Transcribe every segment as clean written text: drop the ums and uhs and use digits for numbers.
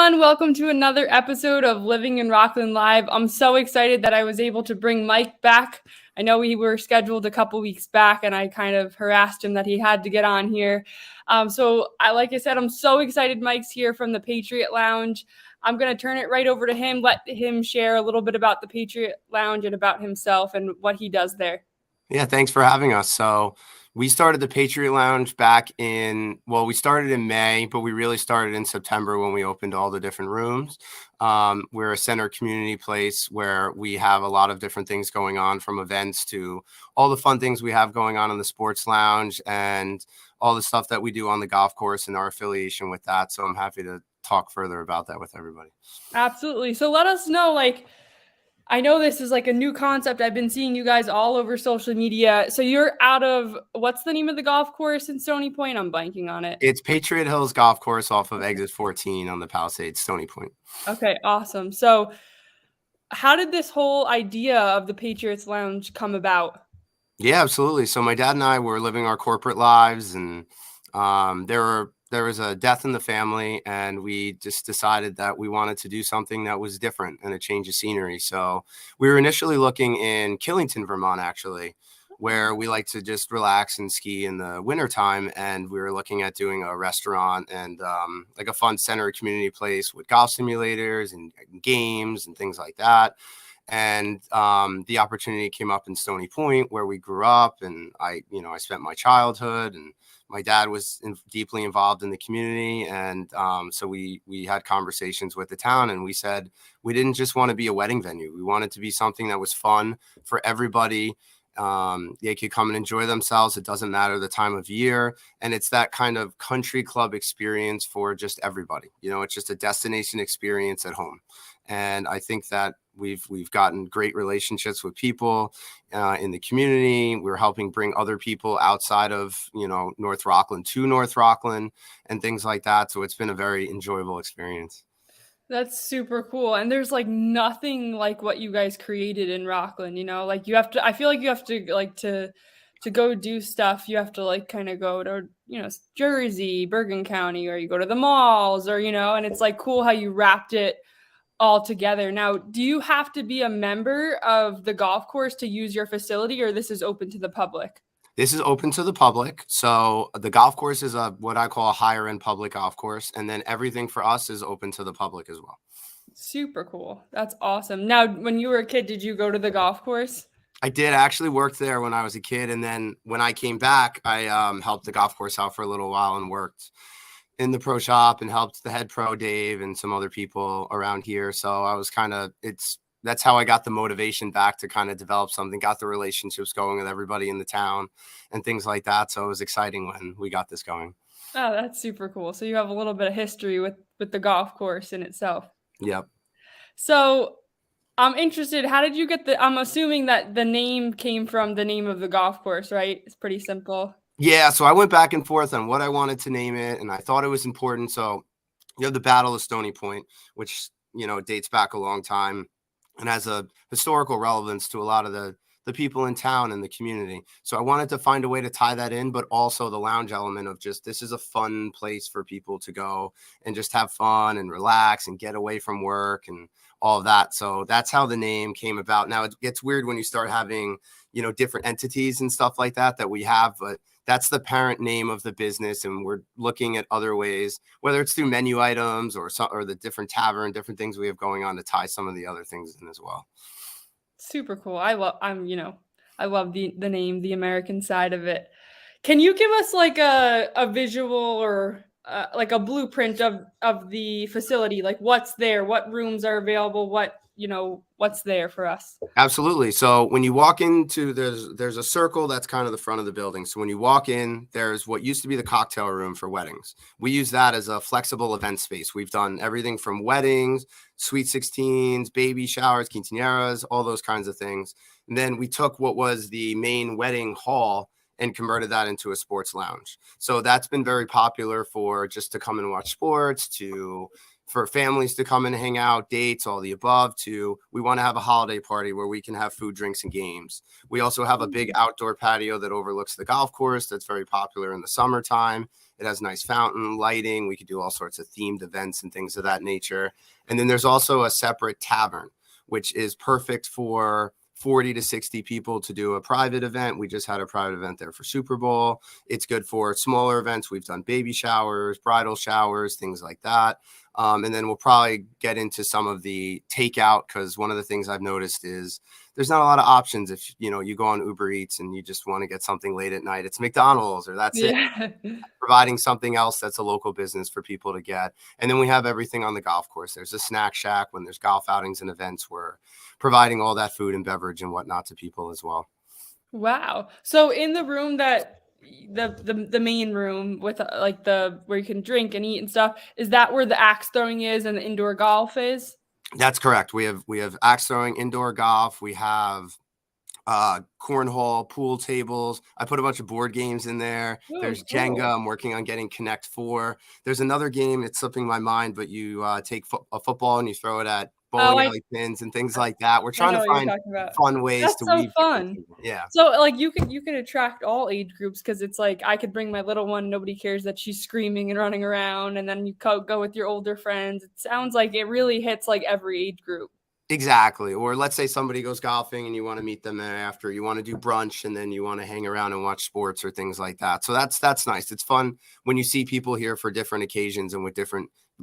everyone. Welcome to another episode of Living in Rockland Live. I'm so excited that I was able to bring Mike back. I know we were scheduled a couple weeks back, and I kind of harassed him that he had to get on here. Like I said, I'm so excited Mike's here from the Patriot Lounge. I'm going to turn it right over to him, let him share a little bit about the Patriot Lounge and about himself and what he does there. Yeah, thanks for having us. So we started the Patriot Lounge we started in May, but we really started in September when we opened all the different rooms. We're a center community place where we have a lot of different things going on, from events to all the fun things we have going on in the sports lounge and all the stuff that we do on the golf course and our affiliation with that. So I'm happy to talk further about that with everybody. Absolutely. So let us know, I know this is like a new concept. I've been seeing you guys all over social media. So you're out of, what's the name of the golf course in Stony Point? I'm blanking on it. It's Patriot Hills Golf Course off of exit 14 on the Palisades, Stony Point. Okay, awesome. So how did this whole idea of the Patriots Lounge come about? Yeah, absolutely. So my dad and I were living our corporate lives, and there was a death in the family, and we just decided that we wanted to do something that was different and a change of scenery. So we were initially looking in Killington, Vermont, actually, where we like to just relax and ski in the wintertime. And we were looking at doing a restaurant and like a fun center community place with golf simulators and games and things like that. And the opportunity came up in Stony Point, where we grew up, and I spent my childhood, and my dad was deeply involved in the community. And so we had conversations with the town, and we said we didn't just want to be a wedding venue. We wanted to be something that was fun for everybody. They could come and enjoy themselves. It doesn't matter the time of year. And it's that kind of country club experience for just everybody. It's just a destination experience at home. And I think that we've gotten great relationships with people in the community. We're helping bring other people outside of, North Rockland to North Rockland and things like that. So it's been a very enjoyable experience. That's super cool. And there's nothing like what you guys created in Rockland, you have to, I feel like you have to to go do stuff. You have to kind of go to, Jersey, Bergen County, or you go to the malls, or, and it's cool how you wrapped it all together. Now, do you have to be a member of the golf course to use your facility, or this is open to the public? This is open to the public. So the golf course is what I call a higher end public golf course. And then everything for us is open to the public as well. Super cool. That's awesome. Now, when you were a kid, did you go to the golf course? I did. actually work there when I was a kid. And then when I came back, I helped the golf course out for a little while and worked in the pro shop and helped the head pro Dave and some other people around here. So I was that's how I got the motivation back to kind of develop something, got the relationships going with everybody in the town and things like that. So it was exciting when we got this going. Oh, that's super cool. So you have a little bit of history with the golf course in itself. Yep. So I'm interested, how did you get I'm assuming that the name came from the name of the golf course, right? It's pretty simple. Yeah. So I went back and forth on what I wanted to name it, and I thought it was important. So you have the Battle of Stony Point, which, dates back a long time and has a historical relevance to a lot of the people in town and the community. So I wanted to find a way to tie that in, but also the lounge element of just, this is a fun place for people to go and just have fun and relax and get away from work and all of that. So that's how the name came about. Now it gets weird when you start having, different entities and stuff like that we have, but that's the parent name of the business. And we're looking at other ways, whether it's through menu items or the different tavern, different things we have going on to tie some of the other ththings in as well. Super cool. I love the name, the American side of it. Can you give us a visual or a blueprint of the facility? What's there, what rooms are available, what's there for us? Absolutely. So when you walk into, there's a circle that's kind of the front of the building. So when you walk in, there's what used to be the cocktail room for weddings. We use that as a flexible event space. We've done everything from weddings, sweet 16s, baby showers, quinceañeras, all those kinds of things. And then we took what was the main wedding hall and converted that into a sports lounge. So that's been very popular for just to come and watch sports, to for families to come and hang out, dates, all the above, to we want to have a holiday party where we can have food, drinks, and games. We also have a big outdoor patio that overlooks the golf course that's very popular in the summertime. It has nice fountain lighting. We could do all sorts of themed events and things of that nature. And then there's also a separate tavern, which is perfect for 40 to 60 people to do a private event. We just had a private event there for Super Bowl. It's good for smaller events. We've done baby showers, bridal showers, things like that. And then we'll probably get into some of the takeout, because one of the things I've noticed is there's not a lot of options. If you go on Uber Eats and you just want to get something late at night, it's McDonald's or that's it. Yeah. Providing something else that's a local business for people to get. And then we have everything on the golf course. There's a snack shack when there's golf outings and events. We're providing all that food and beverage and whatnot to people as well. Wow. So in the room that the main room with like the where you can drink and eat and stuff, is that where the axe throwing is and the indoor golf is? That's correct. We have axe throwing, indoor golf. We have cornhole, pool tables. I put a bunch of board games in there. Oh, There's cool. Jenga. I'm working on getting Connect 4. There's another game. It's slipping my mind, but you take a football and you throw it at Oh, bowling alley pins and things like that. We're I trying know to what you're find talking about. fun ways That's to so weave different fun. things. Yeah. So, like, you could attract all age groups because it's like I could bring my little one, nobody cares that she's screaming and running around, and then you go with your older friends. It sounds like it really hits like every age group. Exactly. Or let's say somebody goes golfing and you want to meet them there after. You want to do brunch and then you want to hang around and watch sports or things like that. So that's nice. It's fun when you see people here for different occasions and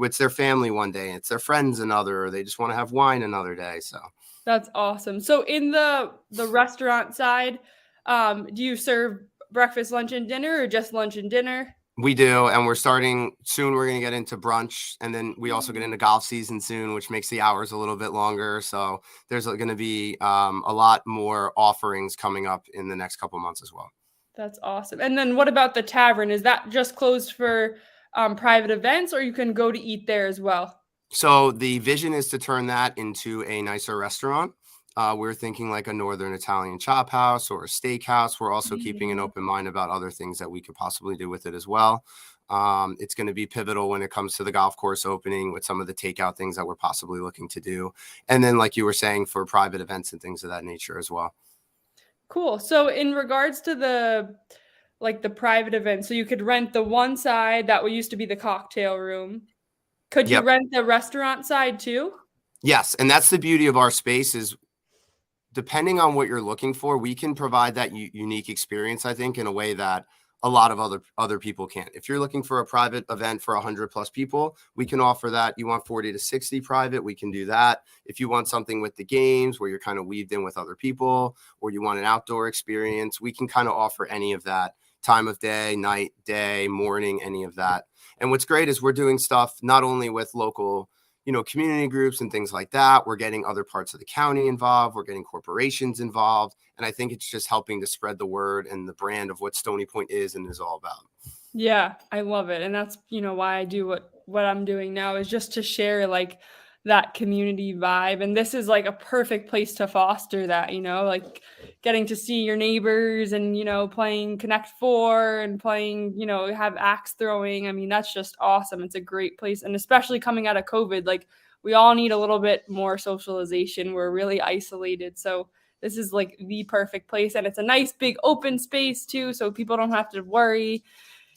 it's their family one day, it's their friends another, or they just want to have wine another day. So That's awesome. So in the restaurant side, do you serve breakfast, lunch, and dinner, or just lunch and dinner? we do, and we're starting soon. We're going to get into brunch, and then we also get into golf season soon, which makes the hours a little bit longer. So there's going to be a lot more offerings coming up in the next couple months as well. That's awesome. And then what about the tavern? Is that just closed for private events, or you can go to eat there as well? So the vision is to turn that into a nicer restaurant. We're thinking like a Northern Italian chop house or a steakhouse. We're also keeping an Mm. open mind about other things that we could possibly do with it as well. It's going to be pivotal when it comes to the golf course opening with some of the takeout things that we're possibly looking to do. And then, like you were saying, for private events and things of that nature as well. Cool. So in regards to the private event, so you could rent the one side that used to be the cocktail room. Could you Yep. rent the restaurant side too? Yes. And that's the beauty of our space is depending on what you're looking for, we can provide that unique experience, I think, in a way that a lot of other people can't. If you're looking for a private event for 100 plus people, we can offer that. You want 40 to 60 private, we can do that. If you want something with the games where you're kind of weaved in with other people, or you want an outdoor experience, we can kind of offer any of that time of day, night, day, morning, any of that. And what's great is we're doing stuff not only with local community groups and things like that. We're getting other parts of the county involved. We're getting corporations involved. And I think it's just helping to spread the word and the brand of what Stony Point is and is all about. Yeah, I love it. And that's, why I do what I'm doing now is just to share like that community vibe. And this is like a perfect place to foster that, like getting to see your neighbors and, playing Connect 4 and playing, have axe throwing. I mean, that's just awesome. It's a great place. And especially coming out of COVID, like we all need a little bit more socialization. We're really isolated. So this is like the perfect place. And it's a nice big open space too. So people don't have to worry.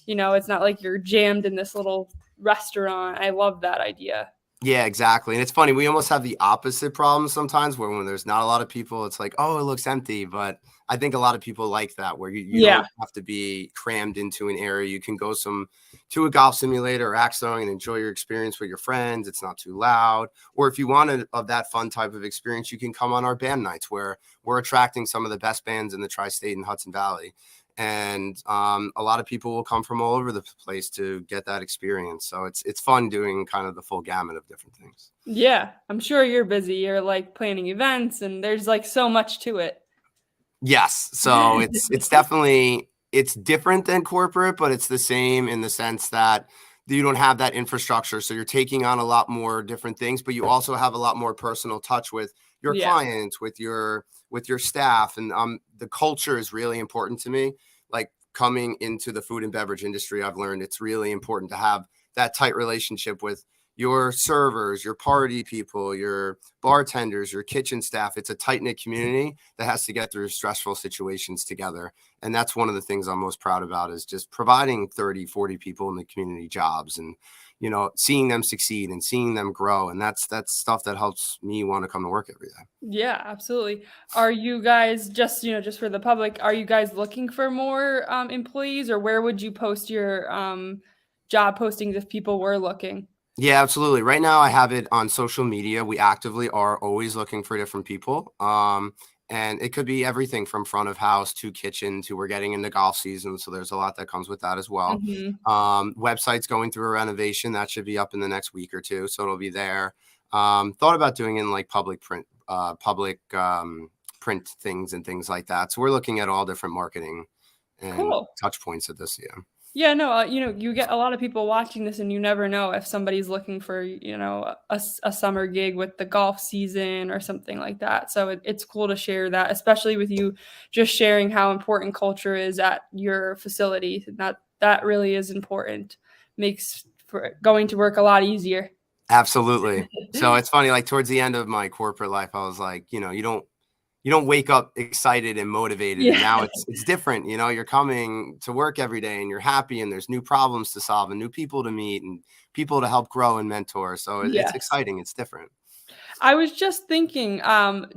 It's not like you're jammed in this little restaurant. I love that idea. Yeah, exactly. And it's funny, we almost have the opposite problem sometimes where when there's not a lot of people, it's like, oh, it looks empty. But I think a lot of people like that where you Yeah. don't have to be crammed into an area. You can go to a golf simulator or axe throwing and enjoy your experience with your friends. It's not too loud. Or if you wanted of that fun type of experience, you can come on our band nights where we're attracting some of the best bands in the tri-state and Hudson Valley. And a lot of people will come from all over the place to get that experience. So it's fun doing kind of the full gamut of different things. Yeah. I'm sure you're busy. You're like planning events and there's like so much to it. Yes. So it's definitely it's different than corporate, but it's the same in the sense that you don't have that infrastructure. So you're taking on a lot more different things, but you also have a lot more personal touch with your Yeah. clients, with your staff. And the culture is really important to me. Like coming into the food and beverage industry, I've learned it's really important to have that tight relationship with your servers, your party people, your bartenders, your kitchen staff. It's a tight-knit community that has to get through stressful situations together. And that's one of the things I'm most proud about, is just providing 30, 40 people in the community jobs, and, you know, seeing them succeed and seeing them grow. And that's stuff that helps me want to come to work every day. Yeah, absolutely. Are you guys just, just for the public, are you guys looking for more employees, or where would you post your job postings if people were looking? Yeah, absolutely. Right now I have it on social media. We actively are always looking for different people. And it could be everything from front of house to kitchen to, we're getting into golf season. So there's a lot that comes with that as well. Hmm. Website's going through a renovation that should be up in the next week or two. So it'll be there. Thought about doing it in like public print things and things like that. So we're looking at all different marketing and Cool. touch points of this year. Yeah, no, you get a lot of people watching this, and you never know if somebody's looking for, a summer gig with the golf season or something like that. So it's cool to share that, especially with you just sharing how important culture is at your facility. That really is important. Makes for going to work a lot easier. Absolutely. So it's funny, like towards the end of my corporate life, I was like, you don't wake up excited and motivated. And Yeah. now it's different. You know, you're coming to work every day and you're happy, and there's new problems to solve and new people to meet and people to help grow and mentor. So it's Yes. exciting. It's different. I was just thinking,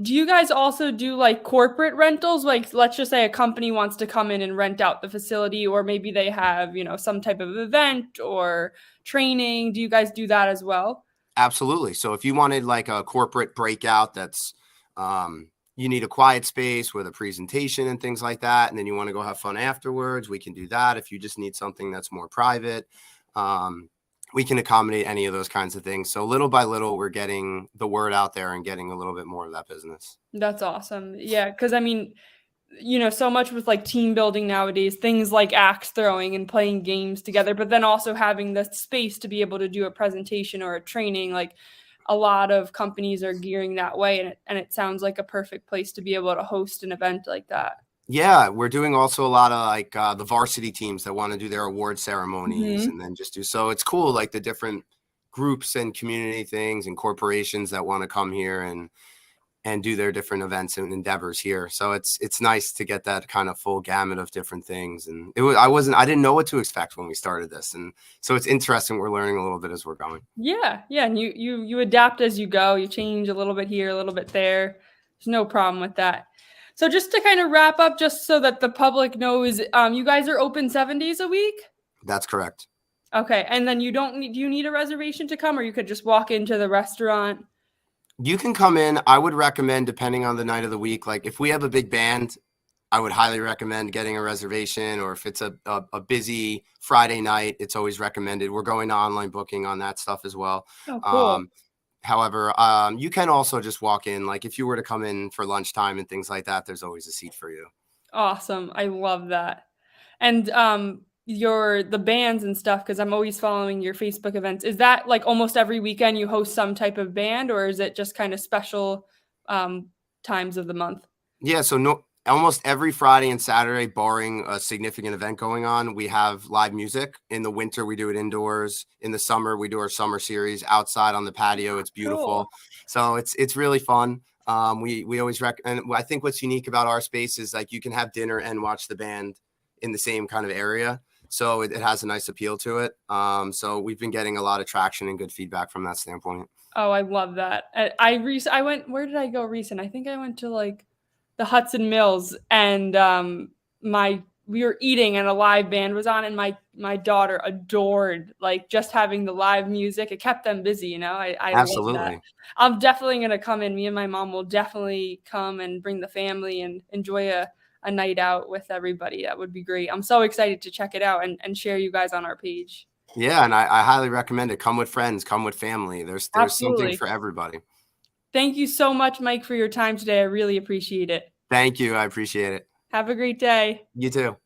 do you guys also do like corporate rentals? Like, let's just say a company wants to come in and rent out the facility, or maybe they have, some type of event or training. Do you guys do that as well? Absolutely. So if you wanted like a corporate breakout that's, you need a quiet space with a presentation and things like that, and then you want to go have fun afterwards, we can do that. If you just need something that's more private, we can accommodate any of those kinds of things. So little by little, we're getting the word out there and getting a little bit more of that business. That's awesome. Yeah, because I mean, so much with like team building nowadays, things like axe throwing and playing games together, but then also having the space to be able to do a presentation or a training. Like a lot of companies are gearing that way, and it sounds like a perfect place to be able to host an event like that. Yeah, we're doing also a lot of like the varsity teams that want to do their award ceremonies, Hmm. and then just do, so it's cool, like the different groups and community things and corporations that want to come here and do their different events and endeavors here. So it's nice to get that kind of full gamut of different things. And I didn't know what to expect when we started this. And so it's interesting. We're learning a little bit as we're going. Yeah, yeah, and you adapt as you go. You change a little bit here, a little bit there. There's no problem with that. So just to kind of wrap up, just so that the public knows, you guys are open 7 days a week. That's correct. Okay, and then do you need a reservation to come, or you could just walk into the restaurant? You can come in. I would recommend, depending on the night of the week, like if we have a big band, I would highly recommend getting a reservation, or if it's a busy Friday night, it's always recommended. We're going to online booking on that stuff as well. Oh, cool. Um, However, you can also just walk in. Like if you were to come in for lunchtime and things like that, there's always a seat for you. Awesome. I love that. And the bands and stuff, because I'm always following your Facebook events. Is that like almost every weekend you host some type of band, or is it just kind of special um times of the month? Yeah, so no, almost every Friday and Saturday, barring a significant event going on, we have live music. In the winter, we do it indoors. In the summer, we do our summer series outside on the patio. It's Cool. beautiful. So it's really fun. We always and I think what's unique about our space is like you can have dinner and watch the band in the same kind of area. So it has a nice appeal to it. So we've been getting a lot of traction and good feedback from that standpoint. Oh, I love that. I went, where did I go recent? I think I went to like the Hudson Mills, and my we were eating and a live band was on, and my daughter adored like just having the live music. It kept them busy, I love that. Absolutely. I'm definitely gonna come in. Me and my mom will definitely come and bring the family and enjoy a night out with everybody. That would be great. I'm so excited to check it out and share you guys on our page. Yeah, and I highly recommend it. Come with friends, come with family. There's something Absolutely. for everybody. Thank you so much, Mike, for your time today. I really appreciate it. Thank you. I appreciate it. Have a great day. You too.